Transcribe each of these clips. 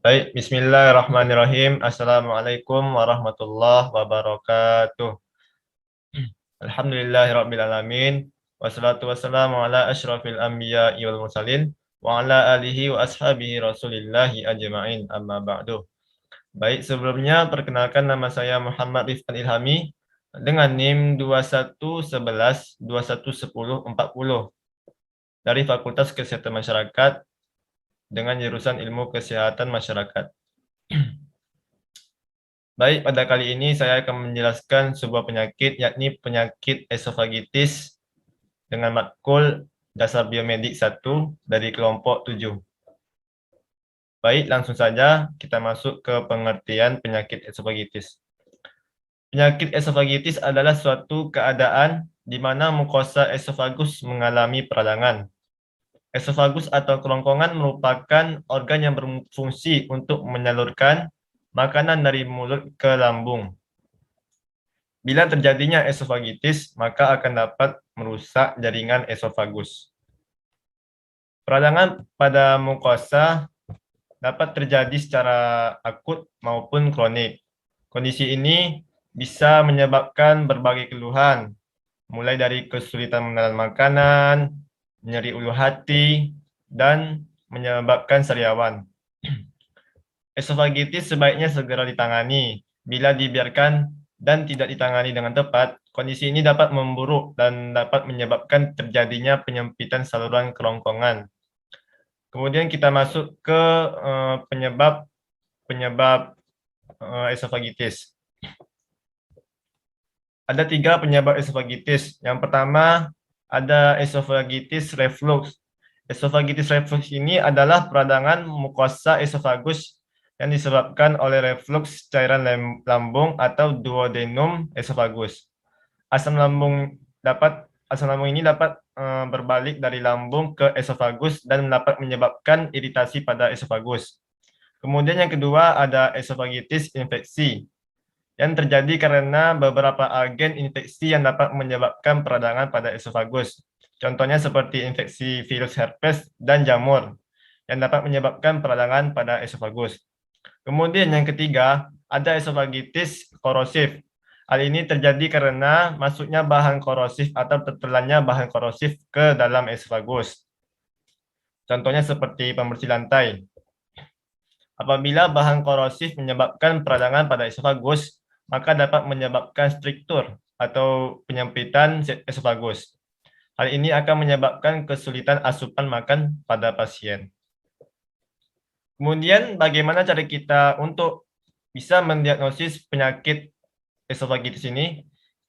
Baik, bismillahirrahmanirrahim. Assalamualaikum warahmatullahi wabarakatuh. Alhamdulillahirrabbilalamin. Wassalatu wassalamu ala asyrafil anbiya'i wal mursalin. Wa ala alihi wa ashabihi rasulillahi ajma'in. Amma ba'du. Baik, sebelumnya perkenalkan nama saya Muhammad Rifan Ilhami dengan NIM 2111 dari Fakultas Kesehatan Masyarakat dengan jurusan Ilmu Kesehatan Masyarakat. Baik, pada kali ini saya akan menjelaskan sebuah penyakit, yakni penyakit esofagitis dengan matkul dasar biomedik 1 dari kelompok 7. Baik, langsung saja kita masuk ke pengertian penyakit esofagitis. Penyakit esofagitis adalah suatu keadaan di mana mukosa esofagus mengalami peradangan. Esofagus atau kerongkongan merupakan organ yang berfungsi untuk menyalurkan makanan dari mulut ke lambung. Bila terjadinya esofagitis, maka akan dapat merusak jaringan esofagus. Peradangan pada mukosa dapat terjadi secara akut maupun kronik. Kondisi ini bisa menyebabkan berbagai keluhan, mulai dari kesulitan menelan makanan, nyeri ulu hati, dan menyebabkan sariawan. Esofagitis sebaiknya segera ditangani. Bila dibiarkan dan tidak ditangani dengan tepat, kondisi ini dapat memburuk dan dapat menyebabkan terjadinya penyempitan saluran kerongkongan. Kemudian kita masuk ke penyebab esofagitis. Ada 3 penyebab esofagitis. Yang pertama ada esofagitis reflux. Esofagitis reflux ini adalah peradangan mukosa esofagus yang disebabkan oleh reflux cairan lambung atau duodenum esofagus. Asam lambung ini dapat berbalik dari lambung ke esofagus dan dapat menyebabkan iritasi pada esofagus. Kemudian yang kedua ada esofagitis infeksi yang terjadi karena beberapa agen infeksi yang dapat menyebabkan peradangan pada esofagus. Contohnya seperti infeksi virus herpes dan jamur yang dapat menyebabkan peradangan pada esofagus. Kemudian yang ketiga, ada esofagitis korosif. Hal ini terjadi karena masuknya bahan korosif atau tertelannya bahan korosif ke dalam esofagus. Contohnya seperti pembersih lantai. Apabila bahan korosif menyebabkan peradangan pada esofagus, maka dapat menyebabkan struktur atau penyempitan esofagus. Hal ini akan menyebabkan kesulitan asupan makan pada pasien. Kemudian bagaimana cara kita untuk bisa mendiagnosis penyakit esofagitis ini?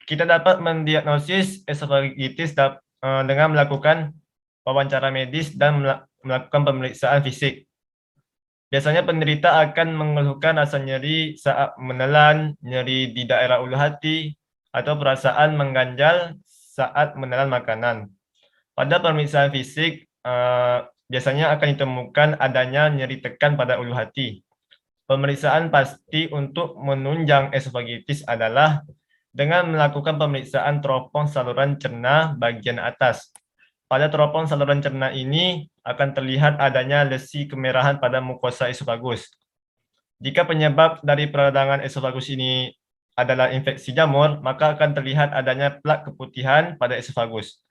Kita dapat mendiagnosis esofagitis dengan melakukan wawancara medis dan melakukan pemeriksaan fisik. Biasanya penderita akan mengeluhkan rasa nyeri saat menelan, nyeri di daerah ulu hati, atau perasaan mengganjal saat menelan makanan. Pada pemeriksaan fisik, biasanya akan ditemukan adanya nyeri tekan pada ulu hati. Pemeriksaan pasti untuk menunjang esofagitis adalah dengan melakukan pemeriksaan teropong saluran cerna bagian atas. Pada teropong saluran cerna ini akan terlihat adanya lesi kemerahan pada mukosa esofagus. Jika penyebab dari peradangan esofagus ini adalah infeksi jamur, maka akan terlihat adanya plak keputihan pada esofagus.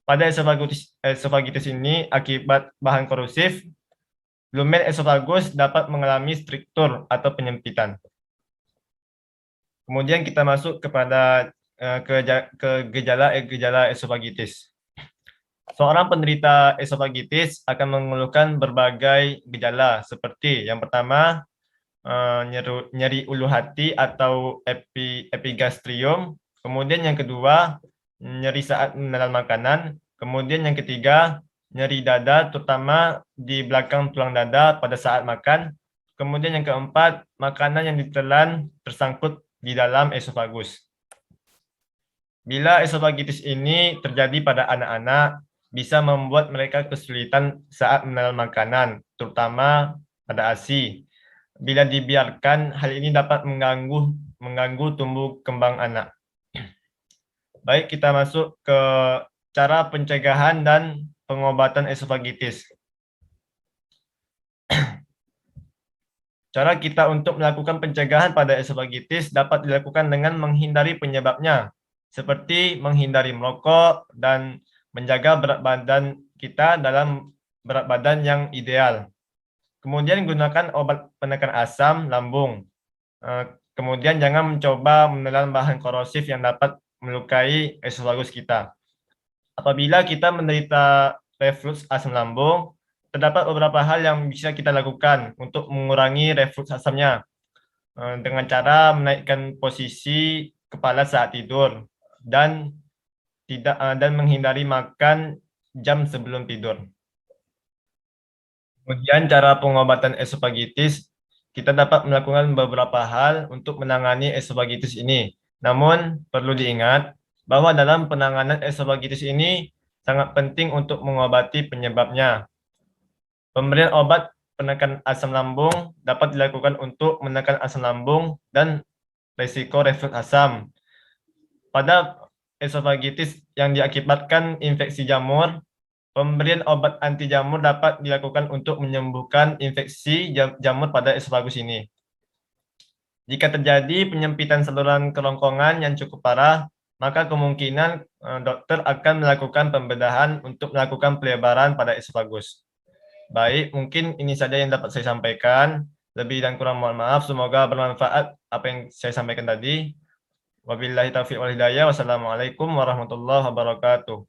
Pada esofagitis ini akibat bahan korosif, lumen esofagus dapat mengalami struktur atau penyempitan. Kemudian kita masuk kepada gejala esofagitis. Seorang penderita esofagitis akan mengeluhkan berbagai gejala seperti yang pertama nyeri ulu hati atau epigastrium, kemudian yang kedua nyeri saat menelan makanan, kemudian yang ketiga nyeri dada terutama di belakang tulang dada pada saat makan, kemudian yang keempat makanan yang ditelan tersangkut di dalam esofagus. Bila esofagitis ini terjadi pada anak-anak, bisa membuat mereka kesulitan saat menelan makanan, terutama pada ASI. Bila dibiarkan, hal ini dapat mengganggu tumbuh kembang anak. Baik, kita masuk ke cara pencegahan dan pengobatan esofagitis. Cara kita untuk melakukan pencegahan pada esofagitis dapat dilakukan dengan menghindari penyebabnya, seperti menghindari merokok dan menjaga berat badan kita dalam berat badan yang ideal. Kemudian gunakan obat penekan asam lambung. Kemudian jangan mencoba menelan bahan korosif yang dapat melukai esofagus kita. Apabila kita menderita reflux asam lambung, terdapat beberapa hal yang bisa kita lakukan untuk mengurangi reflux asamnya dengan cara menaikkan posisi kepala saat tidur dan dan menghindari makan jam sebelum tidur. Kemudian cara pengobatan esofagitis, kita dapat melakukan beberapa hal untuk menangani esofagitis ini. Namun perlu diingat bahwa dalam penanganan esofagitis ini sangat penting untuk mengobati penyebabnya. Pemberian obat penekan asam lambung dapat dilakukan untuk menekan asam lambung dan risiko reflux asam. Pada esofagitis yang diakibatkan infeksi jamur, pemberian obat anti jamur dapat dilakukan untuk menyembuhkan infeksi jamur pada esofagus ini. Jika terjadi penyempitan saluran kerongkongan yang cukup parah, maka kemungkinan dokter akan melakukan pembedahan untuk melakukan pelebaran pada esofagus. Baik, mungkin ini saja yang dapat saya sampaikan. Lebih dan kurang mohon maaf. Semoga bermanfaat apa yang saya sampaikan tadi. Wabillahi taufiq wal hidayah. Wassalamualaikum warahmatullahi wabarakatuh.